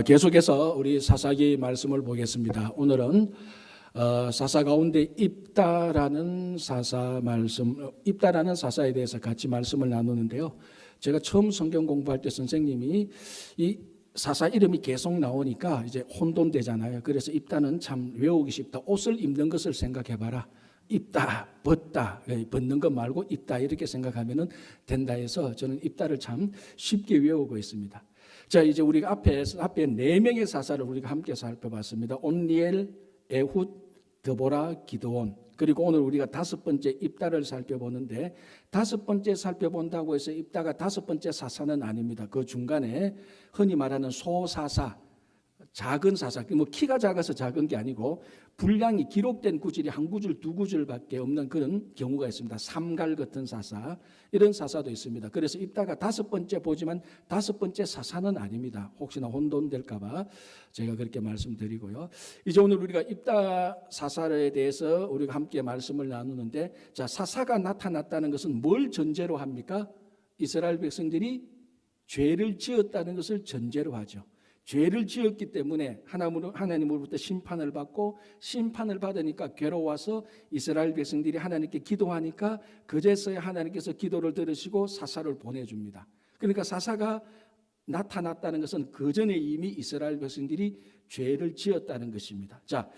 계속해서 우리 사사기 말씀을 보겠습니다. 오늘은 사사 가운데 입다라는 사사에 대해서 같이 말씀을 나누는데요. 제가 처음 성경 공부할 때 선생님이 이 사사 이름이 계속 나오니까 이제 혼돈되잖아요. 그래서 입다는 참 외우기 쉽다. 옷을 입는 것을 생각해봐라. 입다, 벗다, 벗는 것 말고 입다 이렇게 생각하면 된다 해서 저는 입다를 참 쉽게 외우고 있습니다. 자, 이제 우리가 앞에 4명의 사사를 우리가 함께 살펴봤습니다. 온니엘, 에훗, 드보라, 기드온. 그리고 오늘 우리가 5번째 입다를 살펴보는데 5번째 살펴본다고 해서 입다가 5번째 사사는 아닙니다. 그 중간에 흔히 말하는 소사사, 작은 사사, 뭐 키가 작아서 작은 게 아니고 분량이 기록된 구절이 한 구절, 두 구절밖에 없는 그런 경우가 있습니다. 삼갈 같은 사사, 이런 사사도 있습니다. 그래서 입다가 5번째 보지만 5번째 사사는 아닙니다. 혹시나 혼돈될까 봐 제가 그렇게 말씀드리고요. 이제 오늘 우리가 입다 사사에 대해서 우리가 함께 말씀을 나누는데, 자, 사사가 나타났다는 것은 뭘 전제로 합니까? 이스라엘 백성들이 죄를 지었다는 것을 전제로 하죠. 죄를 지었기 때문에 하나님으로부터 심판을 받고, 심판을 받으니까 괴로워서 이스라엘 백성들이 하나님께 기도하니까 그제서야 하나님께서 기도를 들으시고 사사를 보내줍니다. 그러니까 사사가 나타났다는 것은 그 전에 이미 이스라엘 백성들이 죄를 지었다는 것입니다. 자,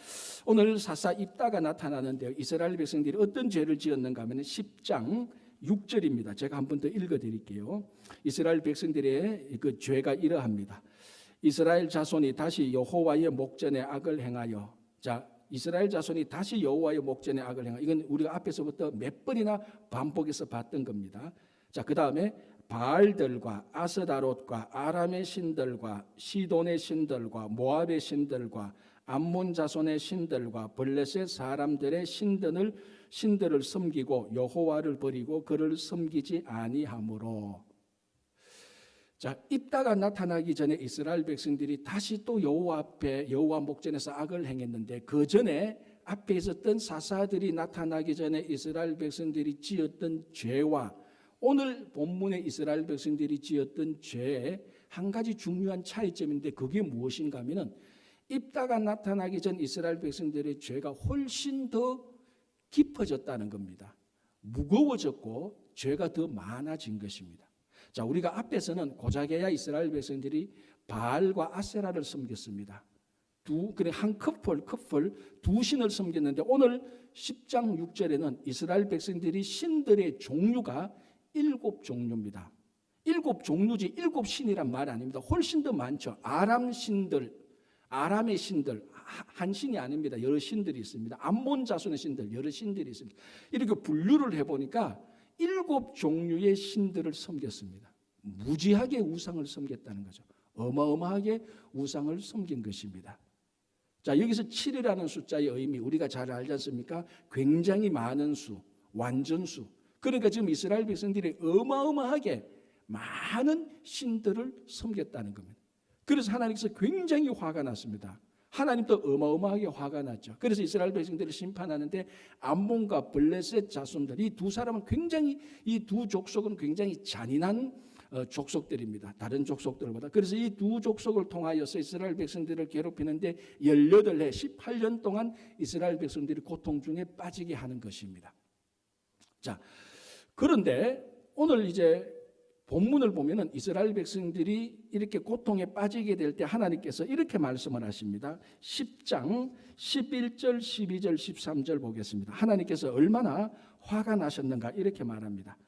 오늘 사사 입다가 나타나는데요. 이스라엘 백성들이 어떤 죄를 지었는가 하면 10장 6절입니다. 제가 한 번 더 읽어드릴게요. 이스라엘 백성들의 그 죄가 이러합니다. 이스라엘 자손이 다시 여호와의 목전에 악을 행하여, 자, 이스라엘 자손이 다시 여호와의 목전에 악을 행하여, 이건 우리가 앞에서부터 몇 번이나 반복해서 봤던 겁니다. 자, 그 다음에 바알들과 아스다롯과 아람의 신들과 시돈의 신들과 모압의 신들과 암몬 자손의 신들과 블레셋 사람들의 신들을 섬기고 여호와를 버리고 그를 섬기지 아니하므로. 자, 입다가 나타나기 전에 이스라엘 백성들이 다시 또 여호와 목전에서 악을 행했는데, 그 전에 앞에 있었던 사사들이 나타나기 전에 이스라엘 백성들이 지었던 죄와 오늘 본문의 이스라엘 백성들이 지었던 죄의 한 가지 중요한 차이점인데, 그게 무엇인가 하면은 입다가 나타나기 전 이스라엘 백성들의 죄가 훨씬 더 깊어졌다는 겁니다. 무거워졌고 죄가 더 많아진 것입니다. 자, 우리가 앞에서는 고작해야 이스라엘 백성들이 바알과 아세라를 섬겼습니다. 한 커플 두 신을 섬겼는데, 오늘 10장 6절에는 이스라엘 백성들이 신들의 종류가 7종류입니다. 7종류지 7신이란 말 아닙니다. 훨씬 더 많죠. 아람의 신들, 한 신이 아닙니다. 여러 신들이 있습니다. 암몬 자손의 신들, 여러 신들이 있습니다. 이렇게 분류를 해보니까 7종류의 신들을 섬겼습니다. 무지하게 우상을 섬겼다는 거죠. 어마어마하게 우상을 섬긴 것입니다. 자, 여기서 7이라는 숫자의 의미 우리가 잘 알지 않습니까? 굉장히 많은 수, 완전수. 그러니까 지금 이스라엘 백성들이 어마어마하게 많은 신들을 섬겼다는 겁니다. 그래서 하나님께서 굉장히 화가 났습니다. 하나님도 어마어마하게 화가 났죠. 그래서 이스라엘 백성들을 심판하는데 암몬과 블레셋 자손들, 이 두 사람은 굉장히, 이 두 족속은 굉장히 잔인한 족속들입니다. 다른 족속들보다. 그래서 이 두 족속을 통하여서 이스라엘 백성들을 괴롭히는데 18해 18년 동안 이스라엘 백성들이 고통 중에 빠지게 하는 것입니다. 자, 그런데 오늘 이제 본문을 보면은 이스라엘 백성들이 이렇게 고통에 빠지게 될 때 하나님께서 이렇게 말씀을 하십니다. 10장 11절, 12절, 13절 보겠습니다. 하나님께서 얼마나 화가 나셨는가 이렇게 말합니다.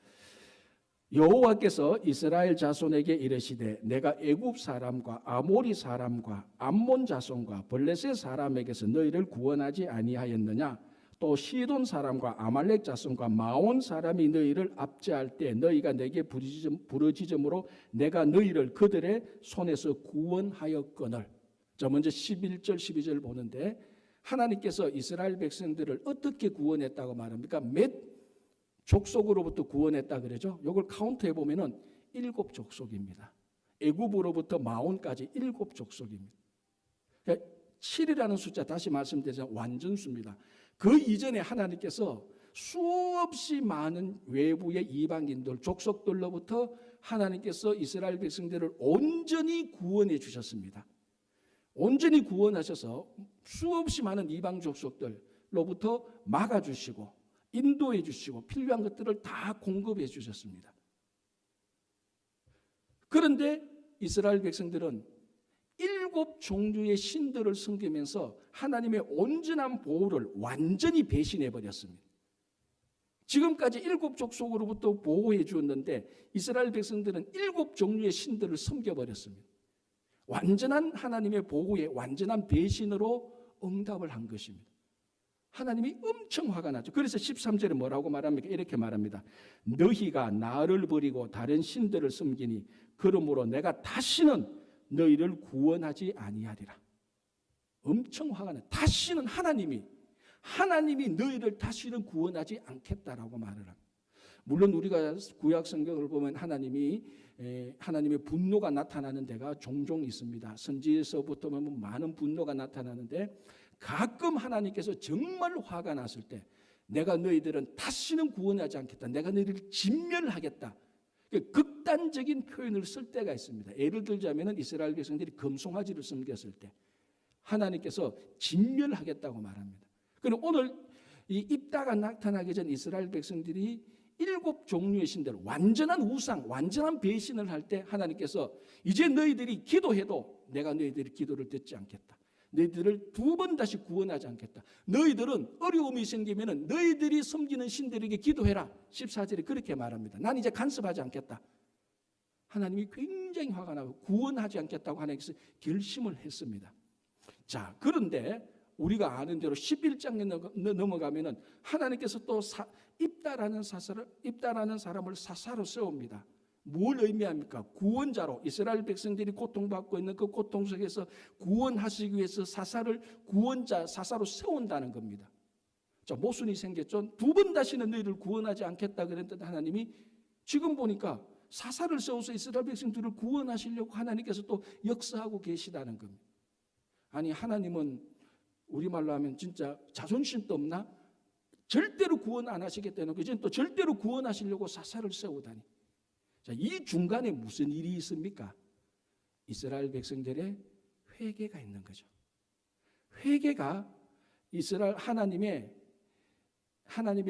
여호와께서 이스라엘 자손에게 이르시되 내가 애굽 사람과 아모리 사람과 암몬 자손과 블레셋 사람에게서 너희를 구원하지 아니하였느냐? 또 시돈 사람과 아말렉 자손과 마온 사람이 너희를 압제할 때 너희가 내게 부르짖음으로 내가 너희를 그들의 손에서 구원하였거늘. 자, 먼저 11절 12절 보는데 하나님께서 이스라엘 백성들을 어떻게 구원했다고 말합니까? 몇 족속으로부터 구원했다 그러죠? 이걸 카운트해 보면은 7족속입니다. 애굽으로부터 마온까지 7족속입니다. 7이라는 숫자 다시 말씀드리자면 완전수입니다. 그 이전에 하나님께서 수없이 많은 외부의 이방인들, 족속들로부터 하나님께서 이스라엘 백성들을 온전히 구원해 주셨습니다. 온전히 구원하셔서 수없이 많은 이방 족속들로부터 막아주시고 인도해 주시고 필요한 것들을 다 공급해 주셨습니다. 그런데 이스라엘 백성들은 7 종류의 신들을 섬기면서 하나님의 온전한 보호를 완전히 배신해 버렸습니다. 지금까지 7 족속으로부터 보호해 주었는데 이스라엘 백성들은 7 종류의 신들을 섬겨버렸습니다. 완전한 하나님의 보호에 완전한 배신으로 응답을 한 것입니다. 하나님이 엄청 화가 나죠. 그래서 13절에 뭐라고 말합니까? 이렇게 말합니다. 너희가 나를 버리고 다른 신들을 섬기니 그러므로 내가 다시는 너희를 구원하지 아니하리라. 엄청 화가 나요. 다시는 하나님이 너희를 다시는 구원하지 않겠다라고 말을 합니다. 물론 우리가 구약 성경을 보면 하나님의 분노가 나타나는 데가 종종 있습니다. 선지서부터 보면 많은 분노가 나타나는데 가끔 하나님께서 정말 화가 났을 때 내가 너희들은 다시는 구원하지 않겠다. 내가 너희를 진멸하겠다. 극단적인 표현을 쓸 때가 있습니다. 예를 들자면 이스라엘 백성들이 금송아지를 섬겼을 때 하나님께서 진멸하겠다고 말합니다. 그리고 오늘 이 입다가 나타나기 전 이스라엘 백성들이 7 종류의 신들, 완전한 우상, 완전한 배신을 할 때 하나님께서 이제 너희들이 기도해도 내가 너희들의 기도를 듣지 않겠다. 너희들을 2번 다시 구원하지 않겠다. 너희들은 어려움이 생기면 너희들이 섬기는 신들에게 기도해라. 14절에 그렇게 말합니다. 난 이제 간섭하지 않겠다. 하나님이 굉장히 화가 나고 구원하지 않겠다고 하나님께서 결심을 했습니다. 자, 그런데 우리가 아는 대로 11장에 넘어가면은 하나님께서 또 입다라는 사람을 사사로 세웁니다. 뭘 의미합니까? 구원자로 이스라엘 백성들이 고통받고 있는 그 고통 속에서 구원하시기 위해서 사사로 세운다는 겁니다. 자, 모순이 생겼죠. 2번 다시는 너희를 구원하지 않겠다 그랬던 하나님이 지금 보니까 사사를 세워서 이스라엘 백성들을 구원하시려고 하나님께서 또 역사하고 계시다는 겁니다. 아니, 하나님은 우리말로 하면 진짜 자존심도 없나? 절대로 구원 안 하시겠다는 거. 이제 또 절대로 구원하시려고 사사를 세우다니. 자, 이 중간에 무슨 일이 있습니까? 이스라엘 백성들의 회개가 있는 거죠. 회개가 하나님의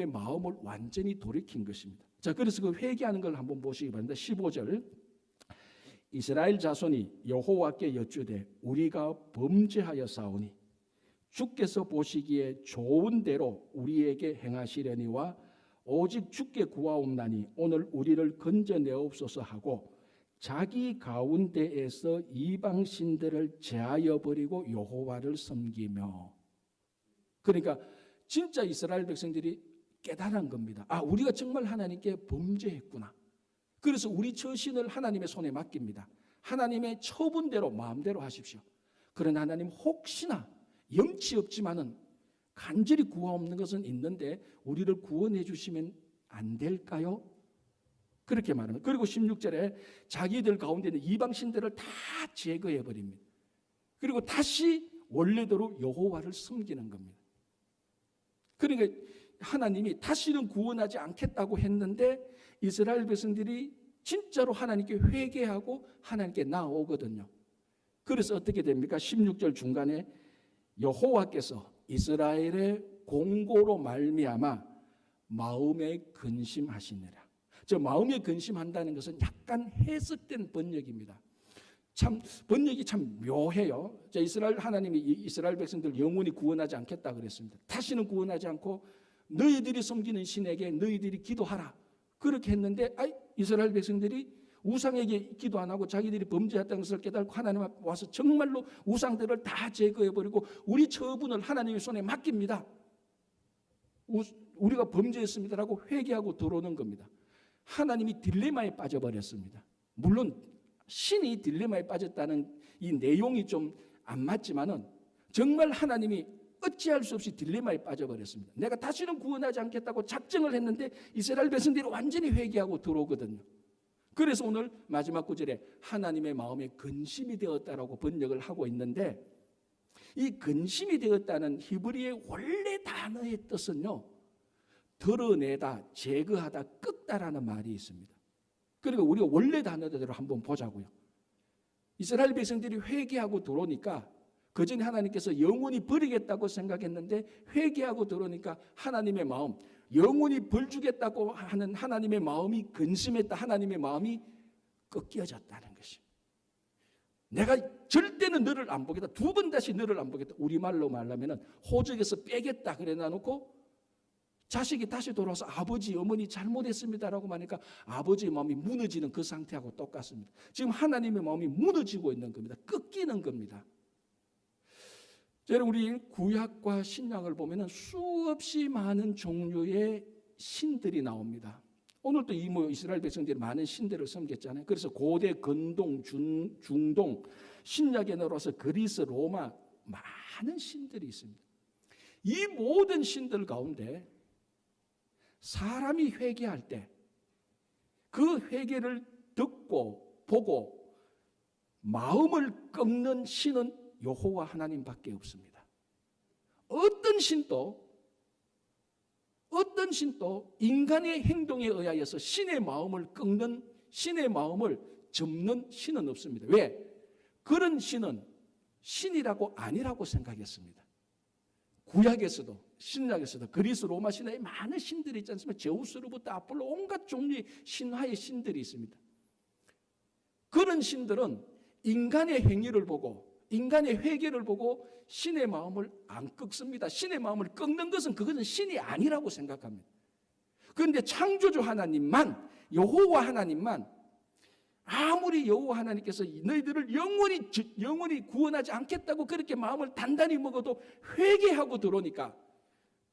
마음을 완전히 돌이킨 것입니다. 자, 그래서 그 회개하는 걸 한번 보시기 바랍니다. 15절. 이스라엘 자손이 여호와께 여쭈되 우리가 범죄하여 싸우니 주께서 보시기에 좋은 대로 우리에게 행하시려니와 오직 주께 구하옵나니 오늘 우리를 건져내옵소서 하고 자기 가운데에서 이방 신들을 제하여 버리고 여호와를 섬기며. 그러니까 진짜 이스라엘 백성들이 깨달은 겁니다. 아, 우리가 정말 하나님께 범죄했구나. 그래서 우리 처신을 하나님의 손에 맡깁니다. 하나님의 처분대로 마음대로 하십시오. 그러나 하나님 혹시나 염치 없지만은 간절히 구하옵는 것은 있는데 우리를 구원해 주시면 안 될까요? 그렇게 말합니다. 그리고 16절에 자기들 가운데 있는 이방 신들을 다 제거해 버립니다. 그리고 다시 원래대로 여호와를 섬기는 겁니다. 그러니까 하나님이 다시는 구원하지 않겠다고 했는데 이스라엘 백성들이 진짜로 하나님께 회개하고 하나님께 나아오거든요. 그래서 어떻게 됩니까? 16절 중간에 여호와께서 이스라엘의 공고로 말미암아 마음에 근심하시니라. 저 마음에 근심한다는 것은 약간 해석된 번역입니다. 참 번역이 참 묘해요. 하나님이 이스라엘 백성들 영원히 구원하지 않겠다 그랬습니다. 다시는 구원하지 않고 너희들이 섬기는 신에게 너희들이 기도하라. 그렇게 했는데 이스라엘 백성들이 우상에게 기도 안 하고 자기들이 범죄했다는 것을 깨닫고 하나님 앞에 와서 정말로 우상들을 다 제거해버리고 우리 처분을 하나님의 손에 맡깁니다. 우리가 범죄했습니다라고 회개하고 들어오는 겁니다. 하나님이 딜레마에 빠져버렸습니다. 물론 신이 딜레마에 빠졌다는 이 내용이 좀 안 맞지만은 정말 하나님이 어찌할 수 없이 딜레마에 빠져버렸습니다. 내가 다시는 구원하지 않겠다고 작정을 했는데 이스라엘 백성들이 완전히 회개하고 들어오거든요. 그래서 오늘 마지막 구절에 하나님의 마음에 근심이 되었다라고 번역을 하고 있는데 이 근심이 되었다는 히브리의 원래 단어의 뜻은요, 드러내다, 제거하다, 끄다라는 말이 있습니다. 그러니까 우리가 원래 단어대로 한번 보자고요. 이스라엘 백성들이 회개하고 들어오니까 그전에 하나님께서 영원히 버리겠다고 생각했는데 회개하고 들어오니까 하나님의 마음, 영원히 벌 주겠다고 하는 하나님의 마음이 근심했다. 하나님의 마음이 꺾여졌다는 것입니다. 내가 절대는 너를 안 보겠다. 두 번 다시 너를 안 보겠다. 우리말로 말하면 호적에서 빼겠다 그래 놔놓고 자식이 다시 돌아와서 아버지, 어머니 잘못했습니다라고 하니까 아버지의 마음이 무너지는 그 상태하고 똑같습니다. 지금 하나님의 마음이 무너지고 있는 겁니다. 꺾이는 겁니다. 여러분, 우리 구약과 신약을 보면 수없이 많은 종류의 신들이 나옵니다. 오늘도 이스라엘 백성들이 많은 신들을 섬겼잖아요. 그래서 고대 근동, 중동, 신약에 내려와서 그리스, 로마 많은 신들이 있습니다. 이 모든 신들 가운데 사람이 회개할 때 그 회개를 듣고 보고 마음을 꺾는 신은 여호와 하나님밖에 없습니다. 어떤 신도 인간의 행동에 의하여서 신의 마음을 꺾는, 신의 마음을 접는 신은 없습니다. 왜? 그런 신은 신이라고 아니라고 생각했습니다. 구약에서도 신약에서도 그리스 로마 신화에 많은 신들이 있지 않습니까? 제우스로부터 아폴로 온갖 종류의 신화의 신들이 있습니다. 그런 신들은 인간의 행위를 보고 인간의 회개를 보고 신의 마음을 안 꺾습니다. 신의 마음을 꺾는 것은 그것은 신이 아니라고 생각합니다. 그런데 창조주 하나님만, 여호와 하나님만 아무리 여호와 하나님께서 너희들을 영원히 구원하지 않겠다고 그렇게 마음을 단단히 먹어도 회개하고 들어오니까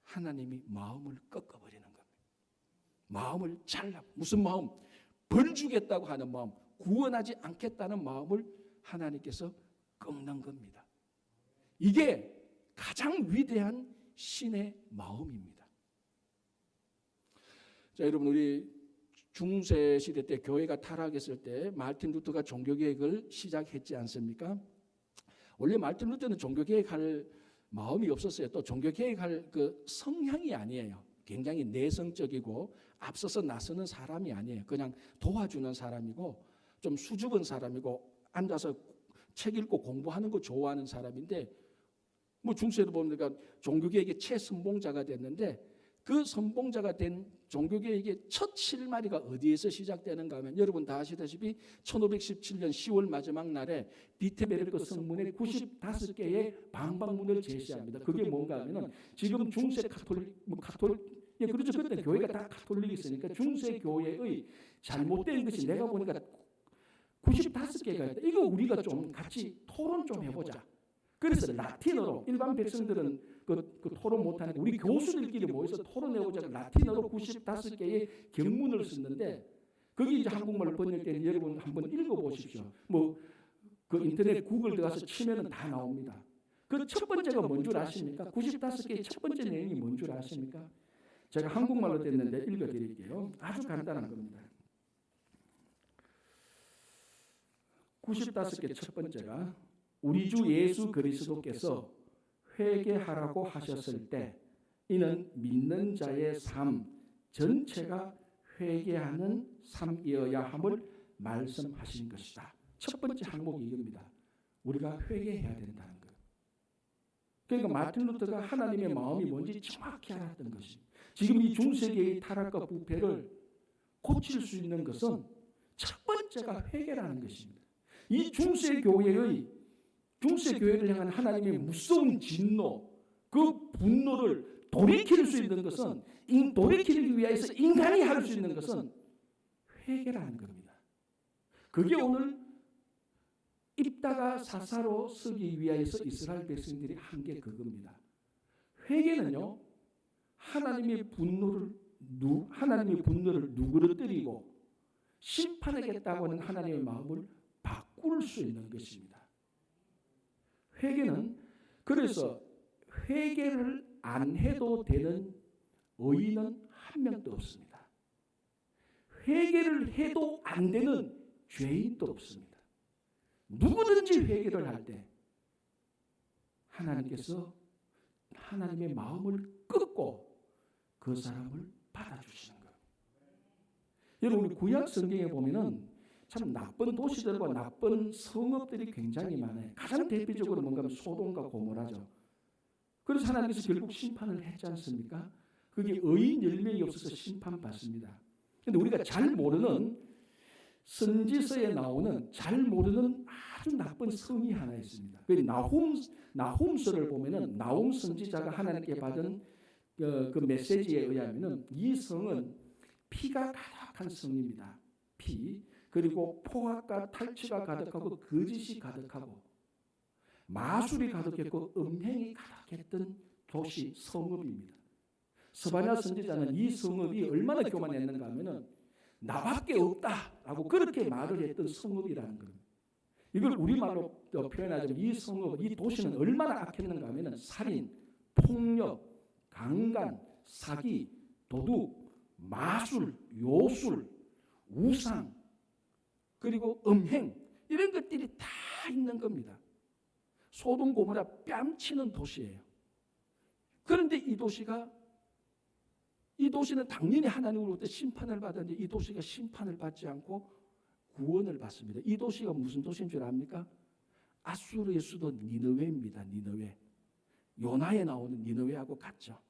하나님이 마음을 꺾어버리는 겁니다. 마음을 잘라. 무슨 마음? 벌 주겠다고 하는 마음, 구원하지 않겠다는 마음을 하나님께서 꺾는 겁니다. 이게 가장 위대한 신의 마음입니다. 자, 여러분, 우리 중세 시대 때 교회가 타락했을 때 마르틴 루터가 종교개혁을 시작했지 않습니까? 원래 마르틴 루터는 종교개혁할 마음이 없었어요. 또 종교개혁할 그 성향이 아니에요. 굉장히 내성적이고 앞서서 나서는 사람이 아니에요. 그냥 도와주는 사람이고 좀 수줍은 사람이고 앉아서 책 읽고 공부하는 거 좋아하는 사람인데, 뭐 중세도 보니까 종교개혁의 최선봉자가 됐는데, 그 선봉자가 된 종교개혁의 첫 실마리가 어디에서 시작되는가 하면 여러분 다 아시다시피 1517년 10월 마지막 날에 비테베르크 성문에 95개의 방방문을 제시합니다. 그게 뭔가 하면 지금 중세 예, 그렇죠. 그때 교회가 다 가톨릭이었으니까 중세 교회의 잘못된 것이 내가 보니까 95개가 있다. 이거 우리가 좀 같이 토론 좀 해보자. 그래서 라틴어로, 일반 백성들은 그 토론 못하는 우리 교수들끼리 모여서 토론해보자고 라틴어로 95개의 경문을 썼는데, 거기 이제 한국말로 번역된 여러분 한번 읽어보십시오. 그 인터넷 구글 들어가서 치면은 다 나옵니다. 그 첫 번째가 뭔 줄 아십니까? 95개의 첫 번째 내용이 뭔 줄 아십니까? 제가 한국말로 됐는데 읽어드릴게요. 아주 간단한 겁니다. 95개 첫 번째가 우리 주 예수 그리스도께서 회개하라고 하셨을 때 이는 믿는 자의 삶 전체가 회개하는 삶이어야 함을 말씀하신 것이다. 첫 번째 항목이 이겁니다. 우리가 회개해야 된다는 것. 그러니까 마틴 루터가 하나님의 마음이 뭔지 정확히 알았던 것입니다. 지금 이 중세계의 타락과 부패를 고칠 수 있는 것은 첫 번째가 회개라는 것입니다. 이 중세교회를 향한 하나님의 무서운 진노, 그 분노를 돌이킬 수 있는 것은, 돌이키기 위해서 인간이 할 수 있는 것은 회개라는 겁니다. 그게 오늘 입다가 사사로 서기 위하여서 이스라엘 백성들이 한 게 그겁니다. 회개는요, 하나님의 분노를 누그러뜨리고 심판하겠다고 하는 하나님의 마음을 바꿀 수 있는 것입니다. 회개는, 그래서 회개를 안 해도 되는 의인은 한 명도 없습니다. 회개를 해도 안 되는 죄인도 없습니다. 누구든지 회개를 할 때 하나님께서 하나님의 마음을 꺾고 그 사람을 받아주시는 거예요. 여러분 우리 구약 성경에 보면은 참 나쁜 도시들과 나쁜 성읍들이 굉장히 많아요. 가장 대표적으로 뭔가 하면 소돔과 고모라죠. 그래서 하나님께서 결국 심판을 했지 않습니까? 그게 의인 10명이 없어서 심판받습니다. 그런데 우리가 잘 모르는 선지서에 나오는 잘 모르는 아주 나쁜 성이 하나 있습니다. 그 나훔서를 보면은 나훔 선지자가 하나님께 받은 그 메시지에 의하면은 이 성은 피가 가득한 성입니다. 피 그리고 포악과 탈취가 가득하고 거짓이 가득하고 마술이 가득했고 음행이 가득했던 도시 성읍입니다. 스바냐 선지자는 이 성읍이 얼마나 교만했는가 하면은 나밖에 없다라고 그렇게 말을 했던 성읍이라는 겁니다. 이걸 우리말로 표현하자면 이 성읍, 이 도시는 얼마나 악했는가 하면은 살인, 폭력, 강간, 사기, 도둑, 마술, 요술, 우상, 그리고 음행 이런 것들이 다 있는 겁니다. 소돔 고모라 뺨치는 도시예요. 그런데 이 도시는 당연히 하나님으로부터 심판을 받았는데 이 도시가 심판을 받지 않고 구원을 받습니다. 이 도시가 무슨 도시인 줄 압니까? 아수르의 수도 니느웨입니다. 니느웨. 요나에 나오는 니느웨하고 같죠.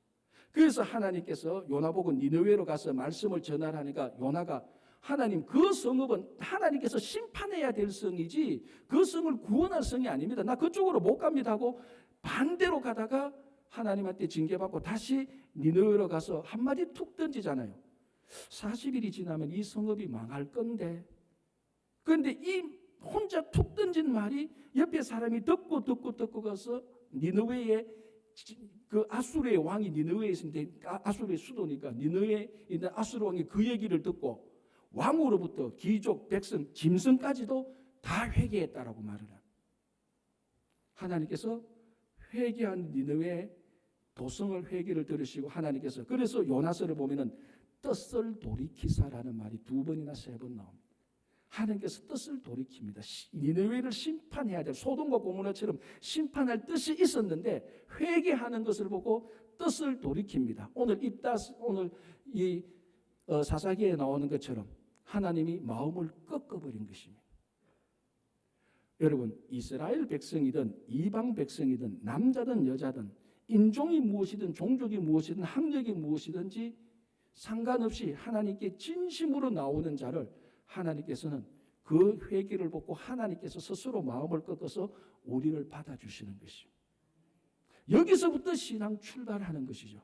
그래서 하나님께서 요나 보고 니느웨로 가서 말씀을 전하라니까 요나가 하나님 그 성읍은 하나님께서 심판해야 될 성이지 그 성을 구원할 성이 아닙니다. 나 그쪽으로 못 갑니다 하고 반대로 가다가 하나님한테 징계받고 다시 니느웨로 가서 한마디 툭 던지잖아요. 40일이 지나면 이 성읍이 망할 건데 그런데 이 혼자 툭 던진 말이 옆에 사람이 듣고 가서 니느웨에 그 아수르의 왕이 니느웨에 있는데 아수르의 수도니까 니느웨에 있는 아수르 왕이 그 얘기를 듣고 왕으로부터 귀족, 백성, 짐승까지도 다 회개했다라고 말을 합니다. 하나님께서 회개한 니느웨 도성을 회개를 들으시고 하나님께서 그래서 요나서를 보면은 뜻을 돌이키사라는 말이 2번이나 3번 나옵니다. 하나님께서 뜻을 돌이킵니다. 니느웨를 심판해야 될 소돔과 고모라처럼 심판할 뜻이 있었는데 회개하는 것을 보고 뜻을 돌이킵니다. 오늘 이 사사기에 나오는 것처럼 하나님이 마음을 꺾어버린 것입니다. 여러분 이스라엘 백성이든 이방 백성이든 남자든 여자든 인종이 무엇이든 종족이 무엇이든 학력이 무엇이든지 상관없이 하나님께 진심으로 나오는 자를 하나님께서는 그 회개를 보고 하나님께서 스스로 마음을 꺾어서 우리를 받아주시는 것이죠. 여기서부터 신앙 출발하는 것이죠.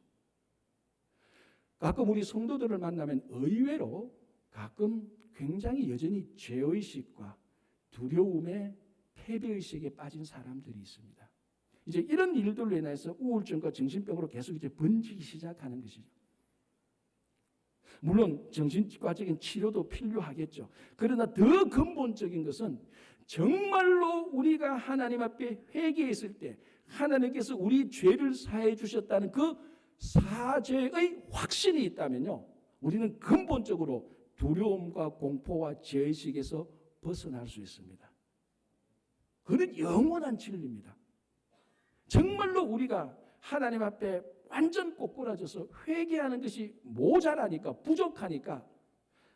가끔 우리 성도들을 만나면 의외로 가끔 굉장히 여전히 죄의식과 두려움에 패배의식에 빠진 사람들이 있습니다. 이제 이런 일들로 인해서 우울증과 정신병으로 계속 이제 번지기 시작하는 것이죠. 물론 정신과적인 치료도 필요하겠죠. 그러나 더 근본적인 것은 정말로 우리가 하나님 앞에 회개했을 때 하나님께서 우리 죄를 사해 주셨다는 그 사죄의 확신이 있다면요. 우리는 근본적으로 두려움과 공포와 죄의식에서 벗어날 수 있습니다. 그는 영원한 진리입니다. 정말로 우리가 하나님 앞에 완전 꼬꾸라져서 회개하는 것이 모자라니까 부족하니까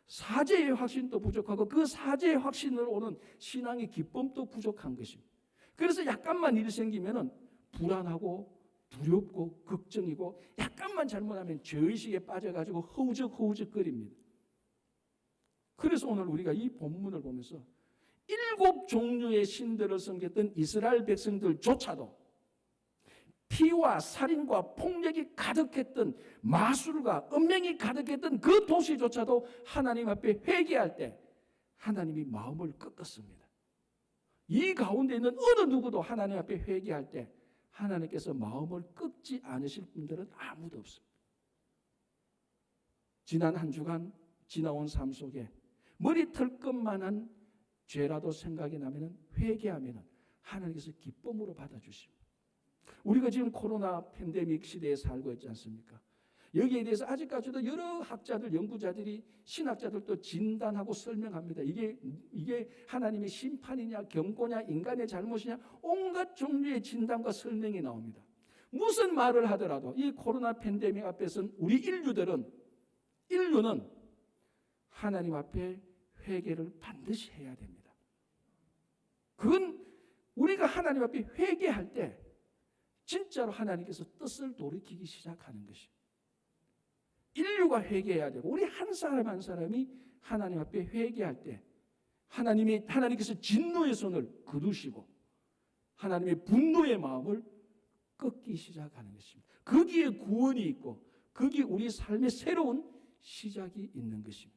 사죄의 확신도 부족하고 그 사죄의 확신으로 오는 신앙의 기쁨도 부족한 것입니다. 그래서 약간만 일이 생기면은 불안하고 두렵고 걱정이고 약간만 잘못하면 죄의식에 빠져가지고 허우적거립니다. 그래서 오늘 우리가 이 본문을 보면서 7 종류의 신들을 섬겼던 이스라엘 백성들조차도 피와 살인과 폭력이 가득했던 마술과 음행이 가득했던 그 도시조차도 하나님 앞에 회개할 때 하나님이 마음을 꺾었습니다. 이 가운데 있는 어느 누구도 하나님 앞에 회개할 때 하나님께서 마음을 꺾지 않으실 분들은 아무도 없습니다. 지난 한 주간 지나온 삶 속에 머리털 것만한 죄라도 생각이 나면 회개하면 하나님께서 기쁨으로 받아주십니다. 우리가 지금 코로나 팬데믹 시대에 살고 있지 않습니까? 여기에 대해서 아직까지도 여러 학자들, 연구자들이 신학자들도 진단하고 설명합니다. 이게 하나님의 심판이냐, 경고냐, 인간의 잘못이냐, 온갖 종류의 진단과 설명이 나옵니다. 무슨 말을 하더라도 이 코로나 팬데믹 앞에서는 우리 인류는 하나님 앞에 회개를 반드시 해야 됩니다. 그건 우리가 하나님 앞에 회개할 때 진짜로 하나님께서 뜻을 돌이키기 시작하는 것입니다. 인류가 회개해야 되고 우리 한 사람 한 사람이 하나님 앞에 회개할 때 하나님께서 진노의 손을 거두시고 하나님의 분노의 마음을 꺾기 시작하는 것입니다. 거기에 구원이 있고 거기에 우리 삶의 새로운 시작이 있는 것입니다.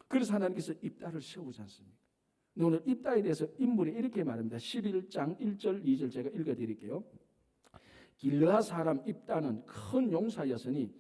그래서 하나님께서 입다를 세우지 않습니까? 오늘 입다에 대해서 인물이 이렇게 말합니다. 11장 1절 2절 제가 읽어드릴게요. 길르앗 사람 입다는 큰 용사였으니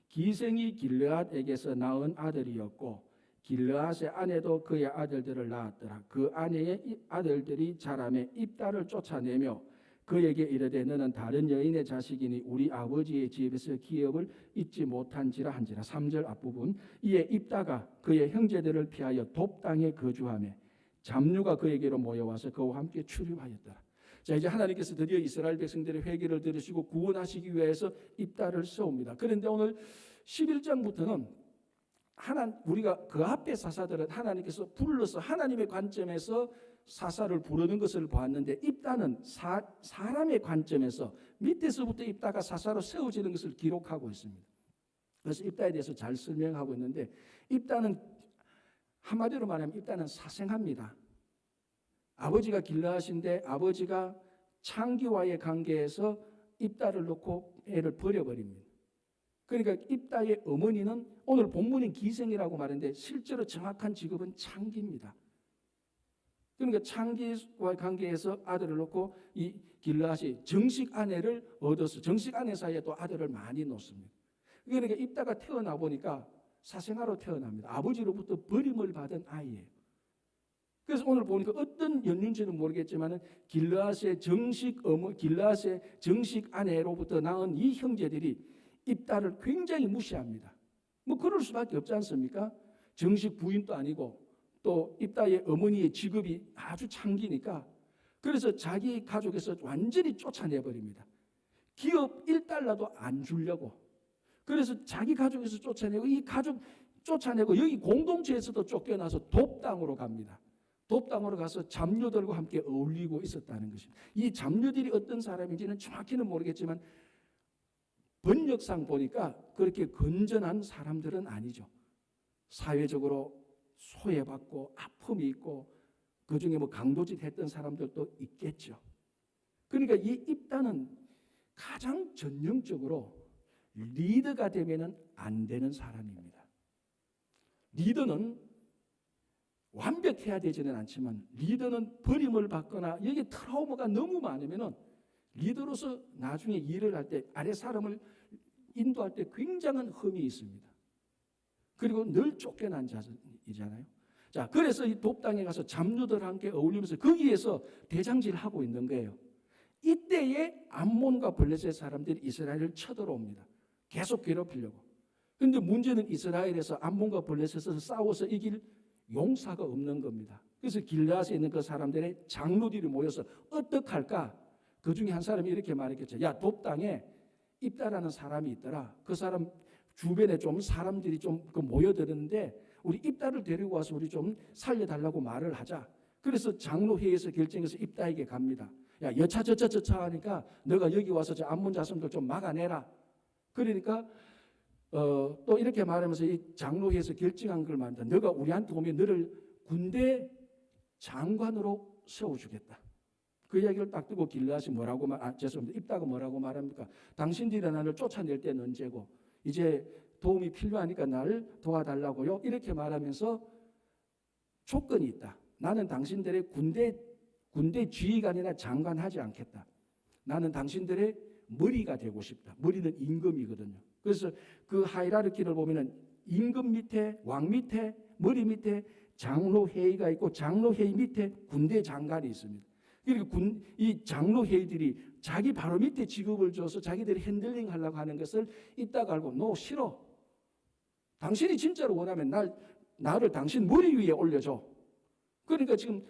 기생이 길르앗에게서 낳은 아들이었고 길르앗의 아내도 그의 아들들을 낳았더라. 그 아내의 아들들이 자라매 입다를 쫓아내며 그에게 이르되 너는 다른 여인의 자식이니 우리 아버지의 집에서 기업을 잊지 못한지라 한지라. 3절 앞부분. 이에 입다가 그의 형제들을 피하여 돕 땅에 거주하며 잡류가 그에게로 모여와서 그와 함께 출입하였더라. 자, 이제 하나님께서 드디어 이스라엘 백성들의 회개를 들으시고 구원하시기 위해서 입다를 세웁니다. 그런데 오늘 11장부터는 우리가 그 앞에 사사들은 하나님께서 불러서 하나님의 관점에서 사사를 부르는 것을 보았는데 입다는 사람의 관점에서 밑에서부터 입다가 사사로 세워지는 것을 기록하고 있습니다. 그래서 입다에 대해서 잘 설명하고 있는데 입다는 한마디로 말하면 입다는 사생합니다. 아버지가 길르앗인데 아버지가 창기와의 관계에서 입다를 놓고 애를 버려버립니다. 그러니까 입다의 어머니는 오늘 본문인 기생이라고 말했는데 실제로 정확한 직업은 창기입니다. 그러니까 창기와 관계에서 아들을 놓고 이 길르앗이 정식 아내를 얻어서 정식 아내 사이에 또 아들을 많이 놓습니다. 그러니까 입다가 태어나 보니까 사생아로 태어납니다. 아버지로부터 버림을 받은 아이예요. 그래서 오늘 보니까 어떤 연륜지는 모르겠지만 길르앗의 정식 아내로부터 낳은 이 형제들이 입다를 굉장히 무시합니다. 뭐 그럴 수밖에 없지 않습니까? 정식 부인도 아니고 또 입다의 어머니의 직업이 아주 창기니까 그래서 자기 가족에서 완전히 쫓아내버립니다. 기업 1달러도 안 주려고. 그래서 자기 가족에서 쫓아내고 이 가족 쫓아내고 여기 공동체에서도 쫓겨나서 돕당으로 갑니다. 돕당으로 가서 잡류들과 함께 어울리고 있었다는 것입니다. 이 잡류들이 어떤 사람인지는 정확히는 모르겠지만 번역상 보니까 그렇게 건전한 사람들은 아니죠. 사회적으로 소외받고 아픔이 있고 그중에 뭐 강도짓 했던 사람들도 있겠죠. 그러니까 이 입다는 가장 전형적으로 리더가 되면은 안 되는 사람입니다. 리더는 완벽해야 되지는 않지만 리더는 버림을 받거나 여기 트라우마가 너무 많으면은 리더로서 나중에 일을 할 때 아래 사람을 인도할 때 굉장한 흠이 있습니다. 그리고 늘 쫓겨난 자이잖아요. 자, 그래서 이 돕당에 가서 잡류들과 함께 어울리면서 거기에서 대장질하고 있는 거예요. 이때에 암몬과 블레셋 사람들이 이스라엘을 쳐들어옵니다. 계속 괴롭히려고. 그런데 문제는 이스라엘에서 암몬과 블레셋에서 싸워서 이길 용사가 없는 겁니다. 그래서 길르앗에 있는 그 사람들의 장로들이 모여서 어떡할까? 그 중에 한 사람이 이렇게 말했겠죠. 야, 돕당에 입다라는 사람이 있더라. 그 사람 주변에 좀 사람들이 좀 모여들었는데 우리 입다를 데리고 와서 우리 좀 살려달라고 말을 하자. 그래서 장로회의에서 결정해서 입다에게 갑니다. 야, 여차저차 하니까 너가 여기 와서 저 암몬 자손들 좀 막아내라. 그러니까 또 이렇게 말하면서 이 장로회에서 결정한 걸 말한다. 너가 우리한테 오면 너를 군대 장관으로 세워주겠다. 그 이야기를 딱 듣고 길르앗이 뭐라고 죄송합니다. 입다가 뭐라고 말합니까? 당신들이 나를 쫓아낼 때는 언제고 이제 도움이 필요하니까 나를 도와달라고요. 이렇게 말하면서 조건이 있다. 나는 당신들의 군대 지휘관이나 장관하지 않겠다. 나는 당신들의 머리가 되고 싶다. 머리는 임금이거든요. 그래서 그 하이라르키를 보면은 임금 밑에 왕 밑에 머리 밑에 장로회의가 있고 장로회의 밑에 군대 장관이 있습니다. 그러니까 이 장로회의들이 자기 바로 밑에 직업을 줘서 자기들이 핸들링 하려고 하는 것을 이따가 알고 너 싫어. 당신이 진짜로 원하면 나를 당신 머리 위에 올려줘. 그러니까 지금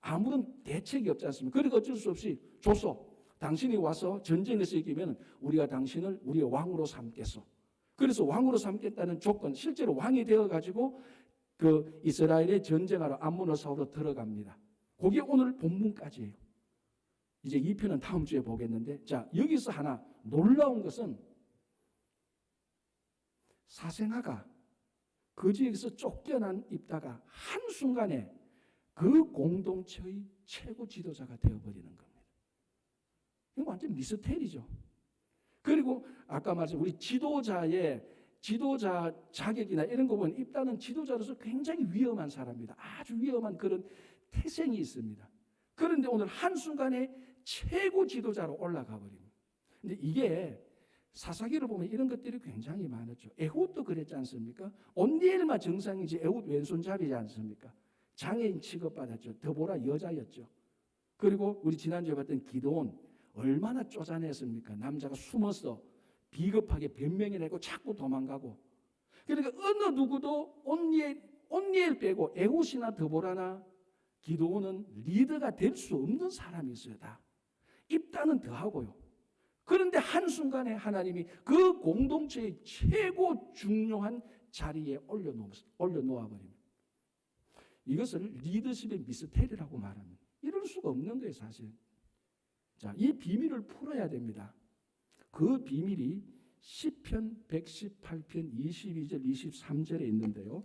아무런 대책이 없지 않습니까? 그러니까 어쩔 수 없이 줬어. 당신이 와서 전쟁에서 이기면 우리가 당신을 우리의 왕으로 삼겠어. 그래서 왕으로 삼겠다는 조건, 실제로 왕이 되어가지고 그 이스라엘의 전쟁하러 암몬을 사오러 들어갑니다. 그게 오늘 본문까지예요. 이제 2편은 다음 주에 보겠는데, 자, 여기서 하나 놀라운 것은 사생아가 그 지역에서 쫓겨난 입다가 한순간에 그 공동체의 최고 지도자가 되어버리는 겁니다. 이건 완전 미스테리죠. 그리고 아까 말씀 우리 지도자 자격이나 이런 거 보면 입다는 지도자로서 굉장히 위험한 사람입니다. 아주 위험한 그런 태생이 있습니다. 그런데 오늘 한순간에 최고 지도자로 올라가 버립니다. 근데 이게 사사기를 보면 이런 것들이 굉장히 많았죠. 에훗도 그랬지 않습니까? 온니엘만 정상이지 에훗 왼손잡이지 않습니까? 장애인 취급받았죠. 드보라 여자였죠. 그리고 우리 지난주에 봤던 기드온 얼마나 쪼잔했습니까? 남자가 숨어서 비겁하게 변명을 하고 자꾸 도망가고. 그러니까 어느 누구도 온니엘 빼고 에훗이나 드보라나 기드온은 리더가 될 수 없는 사람이 있어요. 다. 입다는 더하고요. 그런데 한순간에 하나님이 그 공동체의 최고 중요한 자리에 올려놓아버립니다. 이것을 리더십의 미스테리라고 말합니다. 이럴 수가 없는 거예요, 사실. 자, 이 비밀을 풀어야 됩니다. 그 비밀이 시편 118편 22절 23절에 있는데요.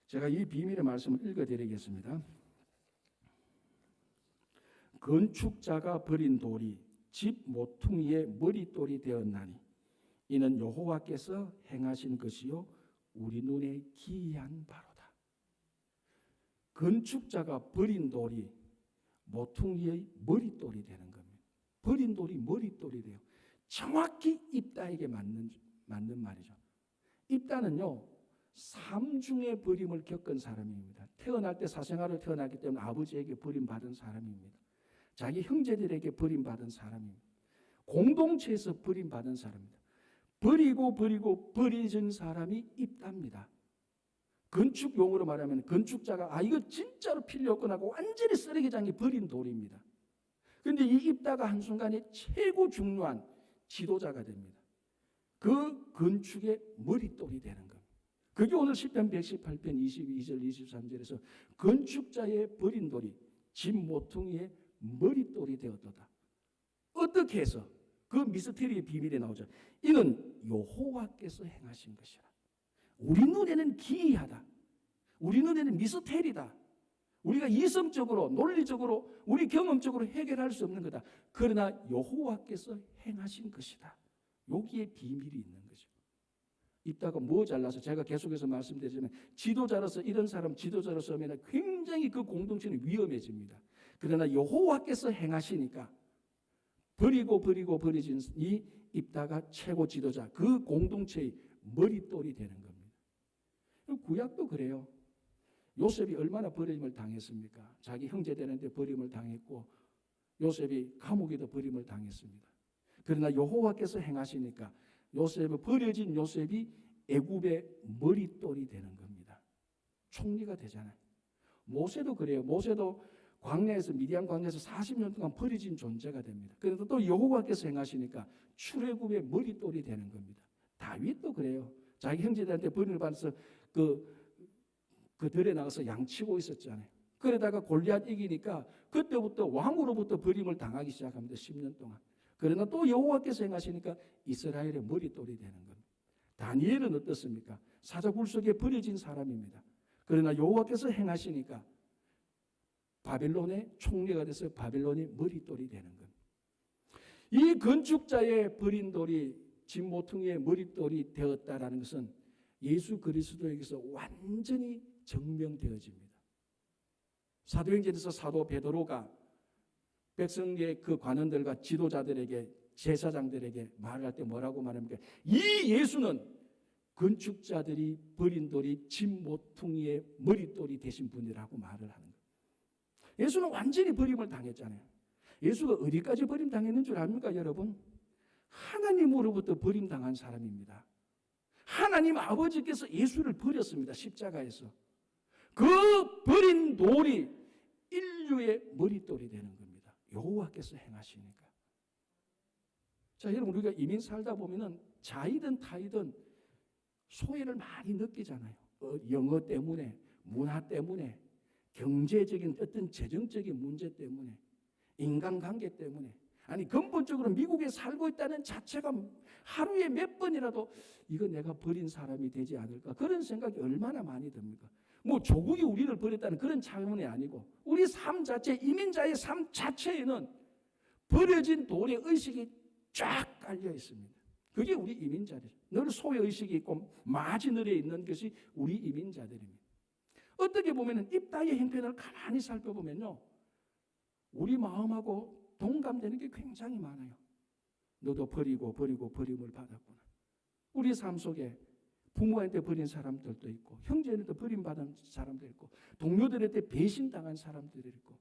제가 이 비밀의 말씀을 읽어드리겠습니다. 건축자가 버린 돌이 집 모퉁이의 머릿돌이 되었나니 이는 여호와께서 행하신 것이요 우리 눈에 기이한 바로다. 건축자가 버린 돌이 모퉁이의 머릿돌이 되는 겁니다. 버린 돌이 머릿돌이 돼요. 정확히 입다에게 맞는 말이죠. 입다는요, 삼중의 버림을 겪은 사람입니다. 태어날 때 사생아로 태어났기 때문에 아버지에게 버림받은 사람입니다. 자기 형제들에게 버림받은 사람입니다. 공동체에서 버림받은 사람입니다. 버리고 버려진 사람이 입다입니다. 건축 용어로 말하면 건축자가 이거 진짜로 필요 없구나 하고 완전히 쓰레기장에 버린 돌입니다. 그런데 이 입다가 한순간에 최고 중요한 지도자가 됩니다. 그 건축의 머릿돌이 되는 겁니다. 그게 오늘 시편 118편 22절 23절에서 건축자의 버린 돌이 집 모퉁이의 머릿돌이 되었도다. 어떻게 해서? 그 미스터리의 비밀이 나오죠. 이는 여호와께서 행하신 것이라. 우리 눈에는 기이하다. 우리 눈에는 미스터리다. 우리가 이성적으로 논리적으로 우리 경험적으로 해결할 수 없는 거다. 그러나 여호와께서 행하신 것이다. 여기에 비밀이 있는 거죠. 이따가 뭐 잘라서 제가 계속해서 말씀드리지만 지도자로서 이런 사람 지도자로서 하면 굉장히 그 공동체는 위험해집니다. 그러나 여호와께서 행하시니까 버리고 버려진 이 입다가 최고 지도자 그 공동체의 머릿돌이 되는 겁니다. 구약도 그래요. 요셉이 얼마나 버림을 당했습니까? 자기 형제 되는데 버림을 당했고 요셉이 감옥에도 버림을 당했습니다. 그러나 여호와께서 행하시니까 버려진 요셉이 애굽의 머릿돌이 되는 겁니다. 총리가 되잖아요. 모세도 그래요. 모세도 광야에서 미디안 광야에서 40년 동안 버려진 존재가 됩니다. 그래도 또 여호와께서 행하시니까 출애굽의 머릿돌이 되는 겁니다. 다윗도 그래요. 자기 형제들한테 버림을 받아서 그 들에 나가서 양치고 있었잖아요. 그러다가 골리앗 이기니까 그때부터 왕으로부터 버림을 당하기 시작합니다. 10년 동안. 그러나 또 여호와께서 행하시니까 이스라엘의 머릿돌이 되는 겁니다. 다니엘은 어떻습니까? 사자굴 속에 버려진 사람입니다. 그러나 여호와께서 행하시니까 바벨론의 총리가 돼서 바벨론의 머릿돌이 되는 겁니다. 이 건축자의 버린 돌이 집 모퉁이의 머릿돌이 되었다라는 것은 예수 그리스도에게서 완전히 증명되어집니다. 사도행전에서 사도 베드로가 백성의 그 관원들과 지도자들에게 제사장들에게 말을 할 때 뭐라고 말합니까? 이 예수는 건축자들이 버린 돌이 집 모퉁이의 머릿돌이 되신 분이라고 말을 하는 거예요. 예수는 완전히 버림을 당했잖아요. 예수가 어디까지 버림당했는 줄 압니까, 여러분? 하나님으로부터 버림당한 사람입니다. 하나님 아버지께서 예수를 버렸습니다. 십자가에서. 그 버린 돌이 인류의 머릿돌이 되는 겁니다. 여호와께서 행하시니까. 자, 여러분 우리가 이민 살다 보면은 자이든 타이든 소외를 많이 느끼잖아요. 영어 때문에, 문화 때문에, 경제적인 어떤 재정적인 문제 때문에, 인간관계 때문에. 아니 근본적으로 미국에 살고 있다는 자체가 하루에 몇 번이라도 이거 내가 버린 사람이 되지 않을까 그런 생각이 얼마나 많이 듭니까? 뭐 조국이 우리를 버렸다는 그런 차원이 아니고 우리 삶 자체, 이민자의 삶 자체에는 버려진 돌의 의식이 쫙 깔려 있습니다. 그게 우리 이민자들. 늘 소외의식이 있고 마지늘에 있는 것이 우리 이민자들입니다. 어떻게 보면 입다의 형편을 가만히 살펴보면요. 우리 마음하고 동감되는 게 굉장히 많아요. 너도 버리고 버림을 받았구나. 우리 삶 속에 부모한테 버린 사람들도 있고 형제한테 버림받은 사람도 있고 동료들한테 배신당한 사람들이 있고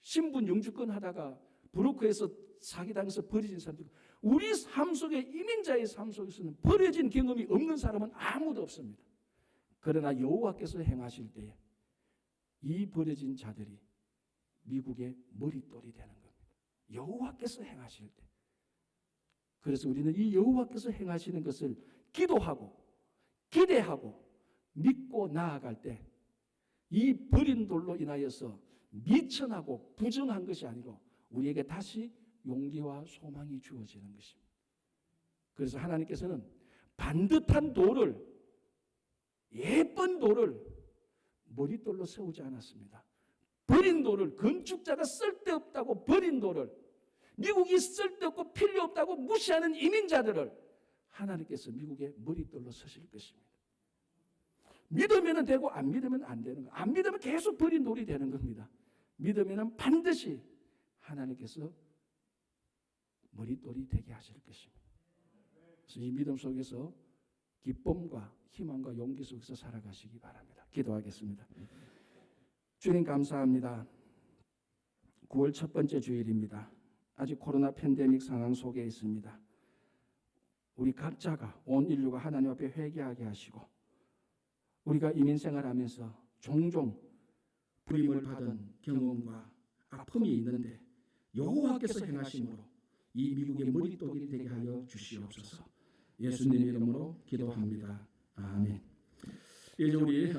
신분 영주권 하다가 브로커에서 사기당해서 버려진 사람들 있고 우리 삶 속에 이민자의 삶 속에서는 버려진 경험이 없는 사람은 아무도 없습니다. 그러나 여호와께서 행하실 때에 이 버려진 자들이 미국의 머릿돌이 되는 겁니다. 여호와께서 행하실 때. 그래서 우리는 이 여호와께서 행하시는 것을 기도하고 기대하고 믿고 나아갈 때 이 버린 돌로 인하여서 미천하고 부정한 것이 아니고 우리에게 다시 용기와 소망이 주어지는 것입니다. 그래서 하나님께서는 반듯한 돌을 예쁜 돌을 머릿돌로 세우지 않았습니다. 버린 돌을 건축자가 쓸데없다고 버린 돌을 미국이 쓸데없고 필요 없다고 무시하는 이민자들을 하나님께서 미국의 머릿돌로 서실 것입니다. 믿으면 되고 안 믿으면 안 되는 거예요. 안 믿으면 계속 버린 돌이 되는 겁니다. 믿으면 반드시 하나님께서 머릿돌이 되게 하실 것입니다. 그래서 이 믿음 속에서 기쁨과 희망과 용기 속에서 살아가시기 바랍니다. 기도하겠습니다. 주님 감사합니다. 9월 첫 번째 주일입니다. 아직 코로나 팬데믹 상황 속에 있습니다. 우리 각자가 온 인류가 하나님 앞에 회개하게 하시고 우리가 이민생활하면서 종종 버림을 받은 경험과 아픔이 있는데 여호와께서 행하심으로 이 미국의 머릿돌이 되게 하여 주시옵소서. 예수님 이름으로 기도합니다. 아멘. 이제 우리